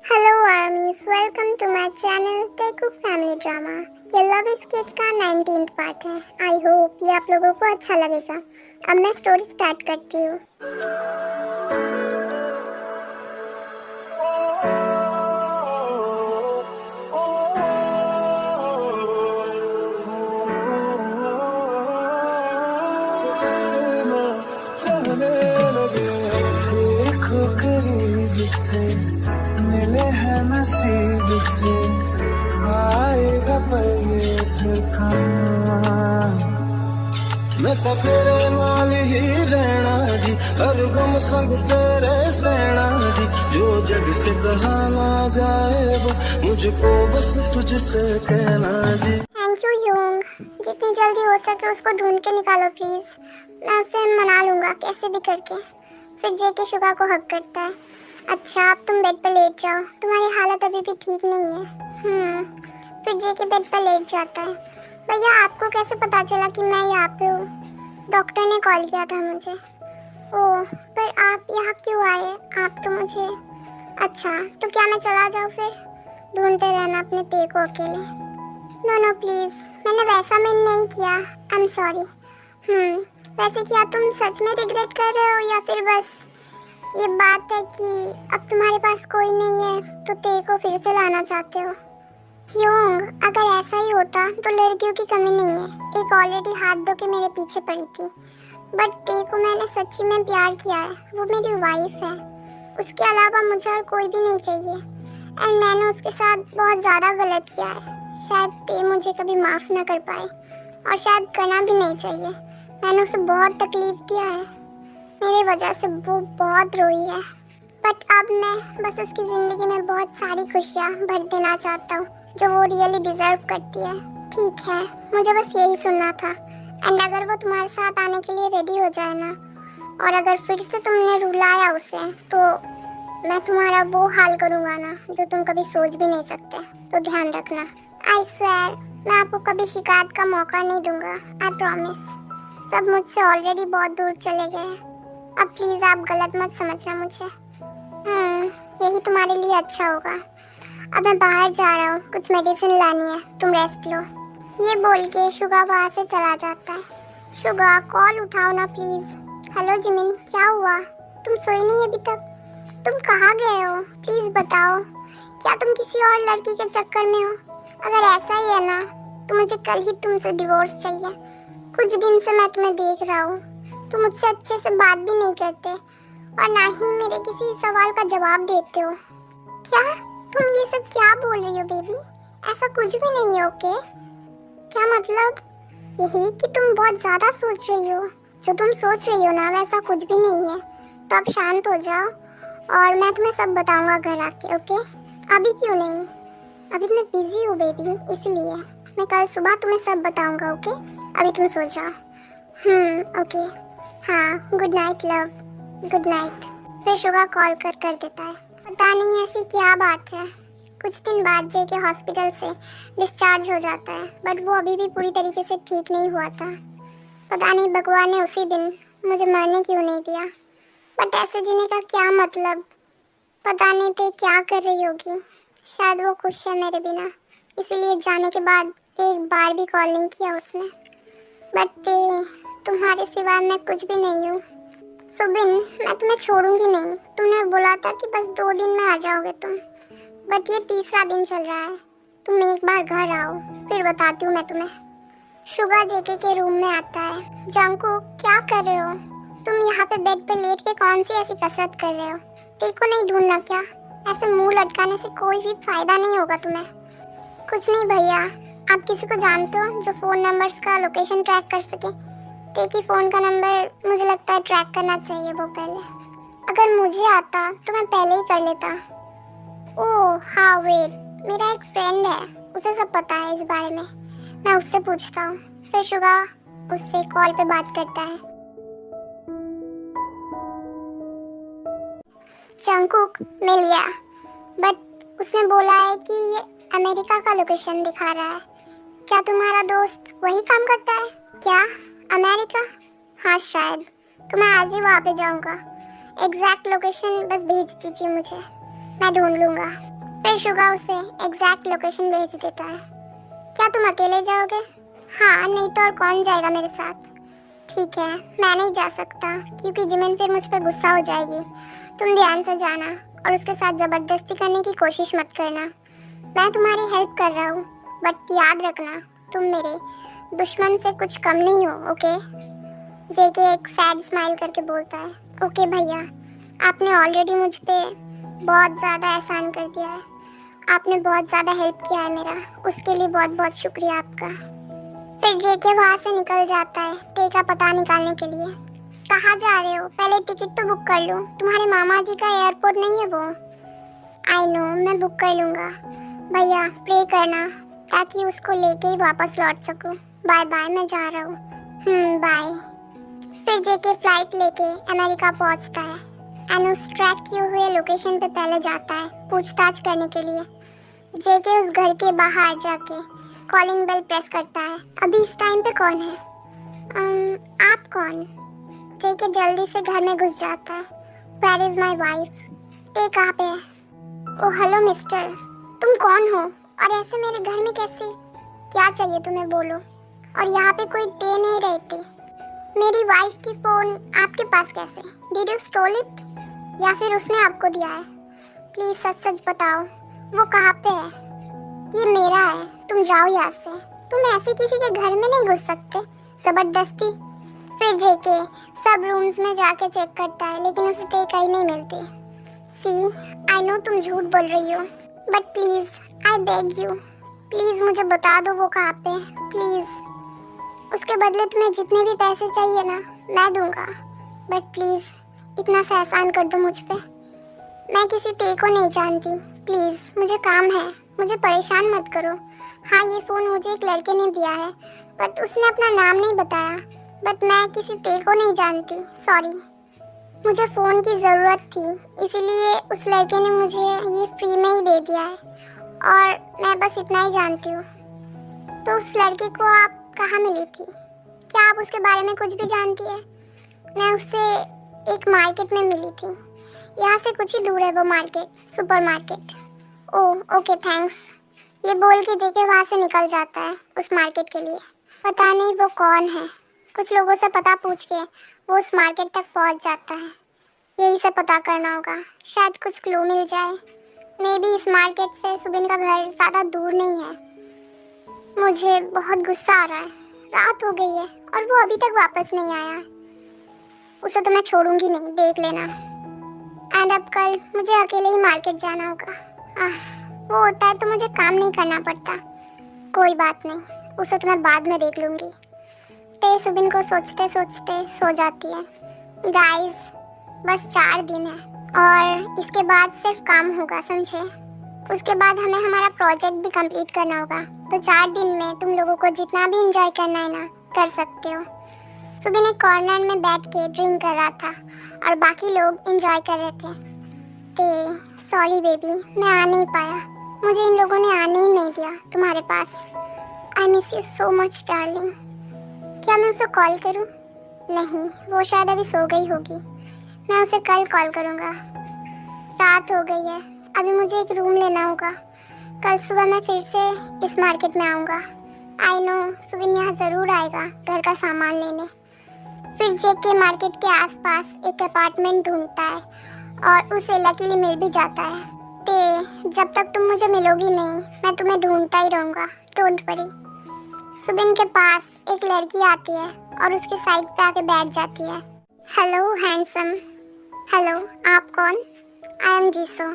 Hello armies, welcome to my channel तेकू family drama. ये love sketch का 19th part है। आई होप ये आप लोगों को अच्छा लगेगा। अब मैं स्टोरी स्टार्ट करती हूँ। देखो करीब से मिले हैं नसीब से आएगा पल ये फिर कहाँ। मैं तो तेरे नाल ही रहना जी, हर गम संग तेरे सहना जी। जो जग से कहा ना जाए वो मुझको बस तुझसे कहना जी। थैंक यू यूंग, जितनी जल्दी हो सके उसको ढूंढ के निकालो प्लीज। मैं उसे मना लूंगा कैसे भी करके। फिर जेके शुगा को हक करता है। अच्छा, अब तुम बेड पर लेट जाओ, तुम्हारी हालत अभी भी ठीक नहीं है। फिर जेके बेड पर लेट जाता है। भैया, आपको कैसे पता चला कि मैं यहाँ पे हूँ? डॉक्टर ने कॉल किया था मुझे। ओह, पर आप यहाँ क्यों आए? आप तो मुझे... अच्छा, तो क्या मैं चला जाऊँ फिर? ढूंढते रहना अपने ते को अकेले। नो नो प्लीज, मैंने वैसा मीन नहीं किया। I am sorry. वैसे क्या तुम सच में रिग्रेट कर रहे हो या फिर बस ये बात है कि अब तुम्हारे पास कोई नहीं है तो ते को फिर से लाना चाहते हो? योंग, अगर ऐसा ही होता तो लड़कियों की कमी नहीं है। एक ऑलरेडी हाथ धो के मेरे पीछे पड़ी थी। बट ते को मैंने सच्ची में प्यार किया है, वो मेरी वाइफ है। उसके अलावा मुझे और कोई भी नहीं चाहिए। एंड मैंने उसके साथ बहुत ज़्यादा गलत किया है। शायद ते मुझे कभी माफ़ ना कर पाए और शायद करना भी नहीं चाहिए। मैंने उसे बहुत तकलीफ दिया है, मेरी वजह से वो बहुत रोई है। बट अब मैं बस उसकी ज़िंदगी में बहुत सारी खुशियाँ भर देना चाहता हूँ जो वो रियली डिज़र्व करती है। ठीक है, मुझे बस यही सुनना था। एंड अगर वो तुम्हारे साथ आने के लिए रेडी हो जाए ना, और अगर फिर से तुमने रुलाया उसे, तो मैं तुम्हारा वो हाल करूँगा ना जो तुम कभी सोच भी नहीं सकते। तो ध्यान रखना। आई स्वेयर, मैं आपको कभी शिकायत का मौका नहीं दूंगा। I promise. सब मुझसे ऑलरेडी बहुत दूर चले गए हैं। अब प्लीज़ आप गलत मत समझना मुझे। यही तुम्हारे लिए अच्छा होगा। अब मैं बाहर जा रहा हूँ, कुछ मेडिसिन लानी है, तुम रेस्ट लो। ये बोल के शुगा वहाँ से चला जाता है। शुगा, कॉल उठाओ ना प्लीज़। हेलो जिमिन, क्या हुआ? तुम सोई नहीं अभी तक? तुम कहाँ गए हो? प्लीज़ बताओ, क्या तुम किसी और लड़की के चक्कर में हो? अगर ऐसा ही है ना तो मुझे कल ही तुमसे डिवोर्स चाहिए। कुछ दिन से मैं तुम्हें देख रहा हूँ, तुम मुझसे अच्छे से बात भी नहीं करते और ना ही मेरे किसी सवाल का जवाब देते हो। क्या तुम ये सब क्या बोल रही हो बेबी? ऐसा कुछ भी नहीं है। ओके, क्या मतलब? यही कि तुम बहुत ज़्यादा सोच रही हो। जो तुम सोच रही हो ना वैसा कुछ भी नहीं है। तो अब शांत हो जाओ और मैं तुम्हें सब बताऊंगा घर आके। ओके, अभी क्यों नहीं? अभी मैं बिजी हूँ बेबी, इसलिए मैं कल सुबह तुम्हें सब बताऊंगा। ओके, अभी तुम सो जाओ। ओके। हाँ, good night love, good night. फिर शुगा कॉल कर देता है। पता नहीं ऐसी क्या बात है, कुछ दिन बाद जेके हॉस्पिटल से डिस्चार्ज हो जाता है, बट वो अभी भी पूरी तरीके से ठीक नहीं हुआ था। पता नहीं भगवान ने उसी दिन मुझे मरने क्यों नहीं दिया। बट ऐसे जीने का क्या मतलब? पता नहीं ते क्या कर रही होगी। शायद वो खुश है मेरे बिना, इसीलिए जाने के बाद एक बार भी कॉल नहीं किया उसने। बट ते, तुम्हारे सिवा मैं कुछ भी नहीं हूँ। सुबिन, मैं तुम्हें छोड़ूंगी नहीं। तुमने बोला था कि बस 2 दिन में आ जाओगे तुम, बट ये तीसरा दिन चल रहा है। तुम एक बार घर आओ, फिर बताती हूँ मैं तुम्हें। शुगा जेके के रूम में आता है। जंकू, क्या कर रहे हो तुम यहाँ पे बेड पे लेट के? कौन सी ऐसी कसरत कर रहे हो? देखो नहीं ढूंढना क्या? ऐसे मुंह लटकाने से कोई भी फायदा नहीं होगा तुम्हें। कुछ नहीं भैया, आप किसी को जानते हो जो फ़ोन नंबर्स का लोकेशन ट्रैक कर सके? देखिए, फ़ोन का नंबर मुझे लगता है ट्रैक करना चाहिए वो पहले। अगर मुझे आता तो मैं पहले ही कर लेता। ओह हाँ, वेट, मेरा एक फ्रेंड है, उसे सब पता है इस बारे में। मैं उससे पूछता हूँ। फिर शुगा उससे कॉल पे बात करता है। जंकुक मिल गया, बट उसने बोला है कि ये अमेरिका का लोकेशन दिखा रहा है। क्या तुम्हारा दोस्त वही काम करता है क्या? अमेरिका? हाँ शायद। तो मैं आज ही वहाँ पे जाऊँगा। एग्जैक्ट लोकेशन बस भेज दीजिए मुझे, मैं ढूंढ लूँगा। फिर शुगा उसे एग्जैक्ट लोकेशन भेज देता है। क्या तुम अकेले जाओगे? हाँ, नहीं तो और कौन जाएगा मेरे साथ? ठीक है, मैं नहीं जा सकता क्योंकि जिमिन फिर मुझ पर गुस्सा हो जाएगी। तुम ध्यान से जाना और उसके साथ ज़बरदस्ती करने की कोशिश मत करना। मैं तुम्हारी हेल्प कर रहा हूँ, बट याद रखना तुम मेरे दुश्मन से कुछ कम नहीं हो, ओके? जेके एक सैड स्माइल करके बोलता है, ओके भैया, आपने ऑलरेडी मुझ पे बहुत ज़्यादा एहसान कर दिया है। आपने बहुत ज़्यादा हेल्प किया है मेरा, उसके लिए बहुत बहुत शुक्रिया आपका। फिर जेके वहाँ से निकल जाता है ते का पता निकालने के लिए। कहाँ जा रहे हो? पहले टिकट तो बुक कर लो, तुम्हारे मामा जी का एयरपोर्ट नहीं है वो। आई नो, मैं बुक कर लूँगा। भैया प्रे करना ताकि उसको लेके ही वापस लौट सकूँ। बाय बाय, मैं जा रहा हूँ। बाय। फिर जेके फ्लाइट लेके अमेरिका पहुँचता है एंड उस ट्रैक किए हुए लोकेशन पे पहले जाता है पूछताछ करने के लिए। जेके उस घर के बाहर जाके कॉलिंग बेल प्रेस करता है। अभी इस टाइम पे कौन है? आप कौन? जेके जल्दी से घर में घुस जाता है। Where is my wife? ते कहाँ पे है? ओह हेलो मिस्टर, तुम कौन हो और ऐसे मेरे घर में कैसे? क्या चाहिए तुम्हें, बोलो। और यहाँ पे कोई ते नहीं रहते। मेरी वाइफ की फोन आपके पास कैसे? डिड यू स्टोल इट या फिर उसने आपको दिया है? प्लीज सच सच बताओ, वो कहाँ पे है? ये मेरा है, तुम जाओ यहाँ से। तुम ऐसे किसी के घर में नहीं घुस सकते जबरदस्ती। फिर जेके सब रूम्स में जाके चेक करता है लेकिन उसे ते कहीं नहीं मिलती। सी, आई नो तुम झूठ बोल रही हो, but please I beg you, please मुझे बता दो वो कहाँ पे, प्लीज। उसके बदले तुम्हें जितने भी पैसे चाहिए ना मैं दूंगा, बट प्लीज इतना सा एहसान कर दो मुझ पे। मैं किसी ते को नहीं जानती, प्लीज मुझे काम है, मुझे परेशान मत करो। हाँ, ये फ़ोन मुझे एक लड़के ने दिया है बट उसने अपना नाम नहीं बताया, बट मैं किसी ते को नहीं जानती, सॉरी। मुझे फ़ोन की ज़रूरत थी इसीलिए उस लड़के ने मुझे ये फ्री में ही दे दिया है और मैं बस इतना ही जानती हूँ। तो उस लड़के को आप कहाँ मिली थी? क्या आप उसके बारे में कुछ भी जानती है? मैं उससे एक मार्केट में मिली थी, यहाँ से कुछ ही दूर है वो market, super market. Oh okay thanks. ये बोल के जेके वहाँ से निकल जाता है उस मार्केट के लिए। पता नहीं वो कौन है, कुछ लोगों से पता पूछ के वो उस मार्केट तक पहुँच जाता है। यही से पता करना होगा, शायद कुछ क्लू मिल जाए। मे बी इस मार्केट से सुबिन का घर ज़्यादा दूर नहीं है। मुझे बहुत गुस्सा आ रहा है, रात हो गई है और वो अभी तक वापस नहीं आया। उसे तो मैं छोड़ूंगी नहीं, देख लेना। एंड अब कल मुझे अकेले ही मार्केट जाना होगा। वो होता है तो मुझे काम नहीं करना पड़ता। कोई बात नहीं, उसे तो मैं बाद में देख लूंगी। ते सुबिन को सोचते सोचते सो जाती है। गाइस, बस 4 दिन है और इसके बाद सिर्फ काम होगा, समझे? उसके बाद हमें हमारा प्रोजेक्ट भी कंप्लीट करना होगा। तो 4 दिन में तुम लोगों को जितना भी एंजॉय करना है ना, कर सकते हो। सुबिन एक कॉर्नर में बैठ के ड्रिंक कर रहा था और बाकी लोग एंजॉय कर रहे थे। ते सॉरी बेबी, मैं आ नहीं पाया, मुझे इन लोगों ने आने ही नहीं दिया तुम्हारे पास। I miss you so much darling. क्या मैं उसे कॉल करूं? नहीं, वो शायद अभी सो गई होगी। मैं उसे कल कॉल करूंगा। रात हो गई है, अभी मुझे एक रूम लेना होगा। कल सुबह मैं फिर से इस मार्केट में आऊँगा। आई नो सुबिन यहाँ ज़रूर आएगा घर का सामान लेने। फिर जेके मार्केट के आसपास एक अपार्टमेंट ढूंढता है और उसे लकीली मिल भी जाता है। ते जब तक तुम मुझे मिलोगी नहीं, मैं तुम्हें ढूंढता ही रहूँगा, डोंट वरी। सुबिन के पास एक लड़की आती है और उसके साइड पे आके बैठ जाती है। Hello handsome. हेलो, आप कौन? आई एम जीसो,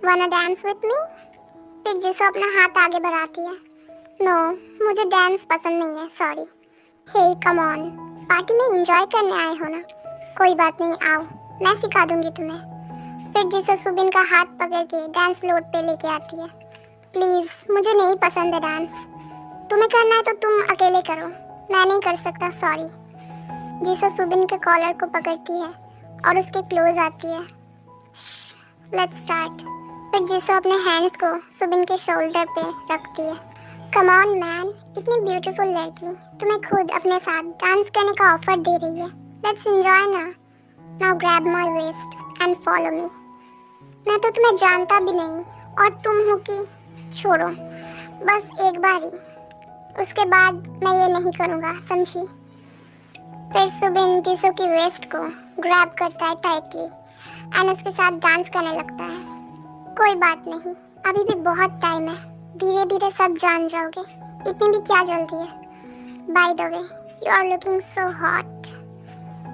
वाना डांस विथ मी? फिर जीसो अपना हाथ आगे बढ़ाती है। नो, मुझे डांस पसंद नहीं है, sorry. Hey come on, party में एंजॉय करने आए हो ना? कोई बात नहीं, आओ, मैं सिखा दूंगी तुम्हें। फिर जीसो सुबिन का हाथ पकड़ के डांस फ्लोर पे लेके आती है। प्लीज़, मुझे नहीं पसंद है डांस। तुम्हें करना है तो तुम अकेले करो, मैं नहीं कर सकता, सॉरी। जीसो सुबिन के कॉलर को पकड़ती है और उसके क्लोज आती है। Let's start. फिर जीसो अपने हैंड्स को सुबिन के शोल्डर पे रखती है। कम ऑन मैन, इतनी ब्यूटीफुल लड़की तुम्हें खुद अपने साथ डांस करने का ऑफर दे रही है। लेट्स एंजॉय ना। Now grab my waist and follow me. मैं तो तुम्हें जानता भी नहीं और तुम हो कि छोड़ो, बस एक बार ही, उसके बाद मैं ये नहीं करूँगा, समझी? फिर सुबिन जीसू की वेस्ट को ग्रैब करता है टाइटली एंड उसके साथ डांस करने लगता है। कोई बात नहीं, अभी भी बहुत टाइम है, धीरे धीरे सब जान जाओगे, इतनी भी क्या जल्दी है। By the way, you are looking so hot.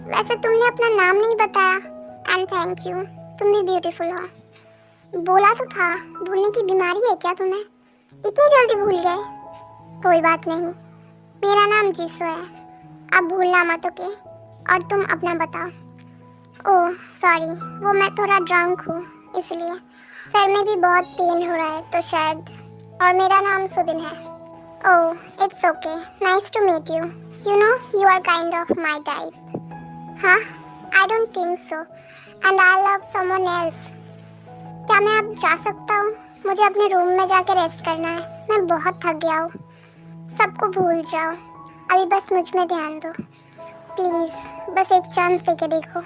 वैसे तुमने अपना नाम नहीं बताया, एंड थैंक यू, तुम भी ब्यूटीफुल हो। बोला तो था, भूलने की बीमारी है क्या तुम्हें? इतनी जल्दी भूल गए? कोई बात नहीं, मेरा नाम जीसू है, अब भूलना मत, ओके? और तुम अपना बताओ। ओह सॉरी, वो मैं थोड़ा ड्रंक हूँ इसलिए, सर में भी बहुत पेन हो रहा है तो शायद। और मेरा नाम सुबिन है। Oh it's okay, nice to meet you, you know you are kind of my type. हाँ, I don't think so, and I love someone else. क्या मैं अब जा सकता हूँ? मुझे अपने रूम में जाकर रेस्ट करना है, मैं बहुत थक गया हूँ। सबको भूल जाओ, अभी बस मुझ में ध्यान दो प्लीज़, बस एक चांस देके देखो।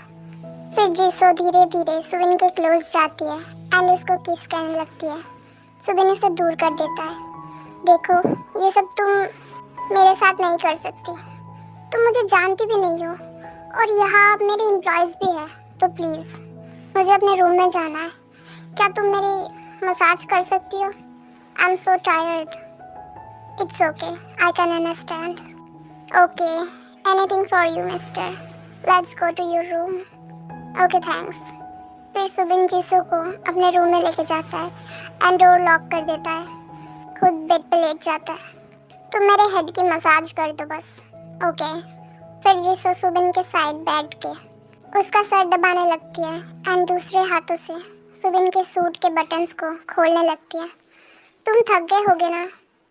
फिर जीसो धीरे धीरे सुबिन के क्लोज जाती है एंड उसको किस करने लगती है। सुबिन उसे दूर कर देता है। देखो, ये सब तुम मेरे साथ नहीं कर सकती, तुम मुझे जानती भी नहीं हो, और यहाँ मेरे एम्प्लॉयज़ भी है, तो प्लीज़ मुझे अपने रूम में जाना है। क्या तुम मेरी मसाज कर सकती हो? I am so tired. It's okay, I can understand. Okay, anything for you mister, let's go to your room. Okay thanks. फिर सुबिन जीसू को अपने रूम में लेके जाता है एंड डोर लॉक कर देता है, खुद बेड पे लेट जाता है। तुम मेरे हेड की मसाज कर दो बस, ओके? फिर जीसू सुबिन के साइड बैठ के उसका सर दबाने लगती है एंड दूसरे हाथों से सुबिन के सूट के बटन्स को खोलने लगती है। तुम थक गए होगे ना,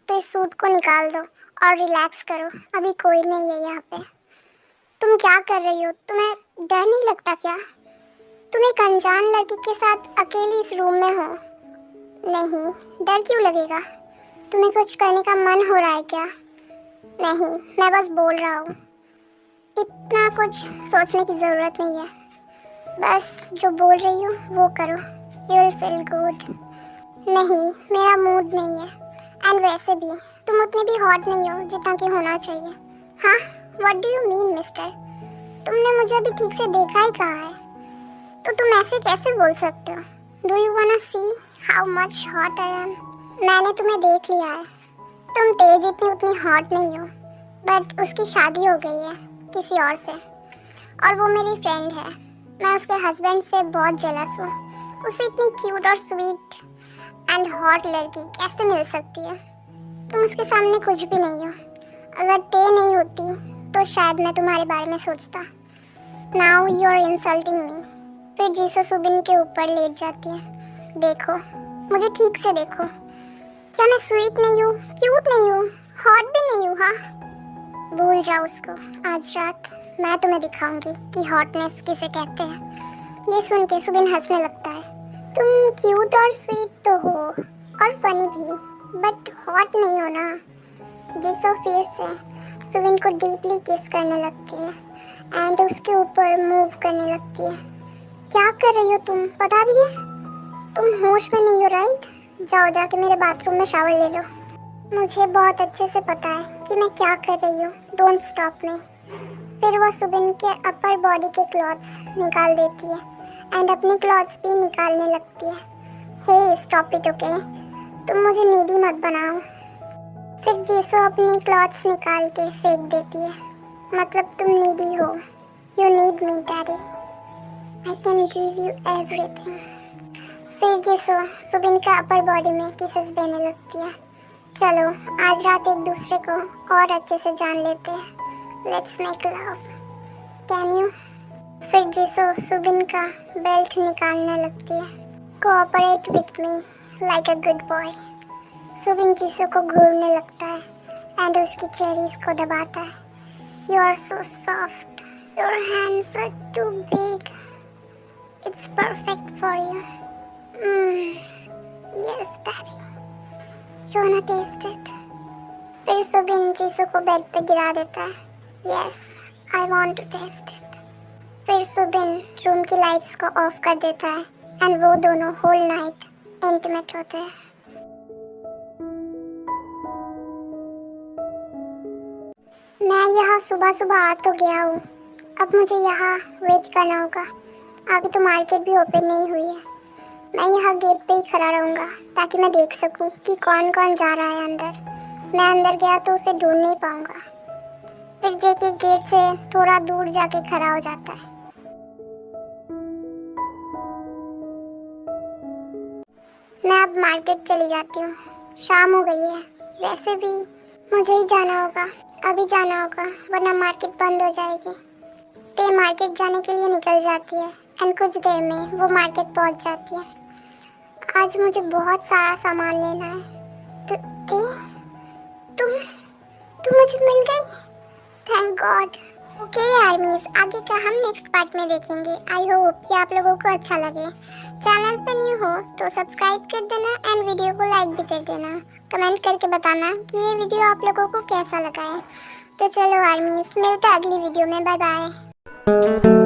तो इस सूट को निकाल दो और रिलैक्स करो, अभी कोई नहीं है यहाँ पे। तुम क्या कर रही हो? तुम्हें डर नहीं लगता क्या? तुम एक अनजान लड़की के साथ अकेली इस रूम में हो। नहीं, डर क्यों लगेगा? तुम्हें कुछ करने का मन हो रहा है क्या? नहीं, मैं बस बोल रहा हूँ, इतना कुछ सोचने की ज़रूरत नहीं है, बस जो बोल रही हूँ वो करो, यू विल फील गुड। नहीं, मेरा मूड नहीं है, एंड वैसे भी तुम उतनी भी हॉट नहीं हो जितना कि होना चाहिए। हाँ, what do you mean mister? तुमने मुझे अभी ठीक से देखा ही कहाँ है, तो तुम ऐसे कैसे बोल सकते हो? Do you वांना see how much hot I am? मैंने तुम्हें देख लिया है, तुम तेज इतनी उतनी हॉट नहीं हो, बट उसकी शादी हो गई है किसी और से, और वो मेरी फ्रेंड है। मैं उसके हस्बैंड से बहुत जेलस हूँ, उसे इतनी क्यूट और स्वीट एंड हॉट लड़की कैसे मिल सकती है? तुम उसके सामने कुछ भी नहीं हो, अगर ते नहीं होती तो शायद मैं तुम्हारे बारे में सोचता। Now you are insulting me. फिर जीसू सुबिन के ऊपर लेट जाती है। देखो, मुझे ठीक से देखो, क्या मैं स्वीट नहीं हूँ, क्यूट नहीं हूँ, हॉट भी नहीं हूँ? हाँ, भूल जाओ उसको, आज रात मैं तुम्हें दिखाऊंगी कि हॉटनेस किसे कहते हैं। ये सुन के सुबिन हंसने लगता है। तुम क्यूट और स्वीट तो हो और फनी भी, बट हॉट नहीं हो ना। जीसू फिर से सुबिन को डीपली किस करने लगती है एंड उसके ऊपर मूव करने लगती है। क्या कर रही हो तुम, पता भी है? तुम होश में नहीं हो राइट? जाओ जाके मेरे बाथरूम में शावर ले लो। मुझे बहुत अच्छे से पता है कि मैं क्या कर रही हूँ, डोंट स्टॉप मी। फिर वो सुबिन के अपर बॉडी के क्लॉथ्स निकाल देती है एंड अपनी क्लॉथ्स भी निकालने लगती है। हे स्टॉप इट, ओके? तुम मुझे नीडी मत बनाओ। फिर जीसू अपनी क्लॉथ्स निकाल के फेंक देती है। मतलब तुम नीडी हो, you need me daddy, I can give you everything. फिर जीसू सुबिन का अपर बॉडी में किसेस देने लगती है। चलो आज रात एक दूसरे को और अच्छे से जान लेते हैं, let's make love, can you? फिर जीसू सुबिन का बेल्ट निकालने लगती है। Cooperate with me like a good boy. Subin Jisoo को घूरने लगता है एंड उसकी चेरीज को दबाता है। You are so soft, your hands are too big, it's perfect for you. Yes daddy, you wanna taste it? फिर सुबिन जीसू को bed पे गिरा देता है। Yes, I want to taste it. फिर सुबिन रूम की लाइट्स को off कर देता है एंड वो दोनों होल नाइट इंटीमेट होते हैं। मैं यहाँ सुबह सुबह आ तो गया हूँ, अब मुझे यहाँ वेट करना होगा। अभी तो मार्केट भी ओपन नहीं हुई है। मैं यहाँ गेट पे ही खड़ा रहूँगा ताकि मैं देख सकूँ कि कौन कौन जा रहा है अंदर। मैं अंदर गया तो उसे ढूंढ नहीं पाऊँगा। फिर जेके गेट से थोड़ा दूर जाके खड़ा हो जाता है। मैं अब मार्केट चली जाती हूँ, शाम हो गई है। वैसे भी मुझे ही जाना होगा, अभी जाना होगा वरना मार्केट बंद हो जाएगी। ते मार्केट जाने के लिए निकल जाती है एंड कुछ देर में वो मार्केट पहुँच जाती है। आज मुझे बहुत सारा सामान लेना है। ते तुम मुझे मिल गई, थैंक गॉड। ओके आर्मीज, आगे का हम नेक्स्ट पार्ट में देखेंगे। आई होप कि आप लोगों को अच्छा लगे। चैनल पर न्यू हो तो सब्सक्राइब कर देना एंड वीडियो को लाइक भी कर देना। कमेंट करके बताना कि ये वीडियो आप लोगों को कैसा लगा है। तो चलो आर्मीज, मिलते हैं अगली वीडियो में। Bye bye.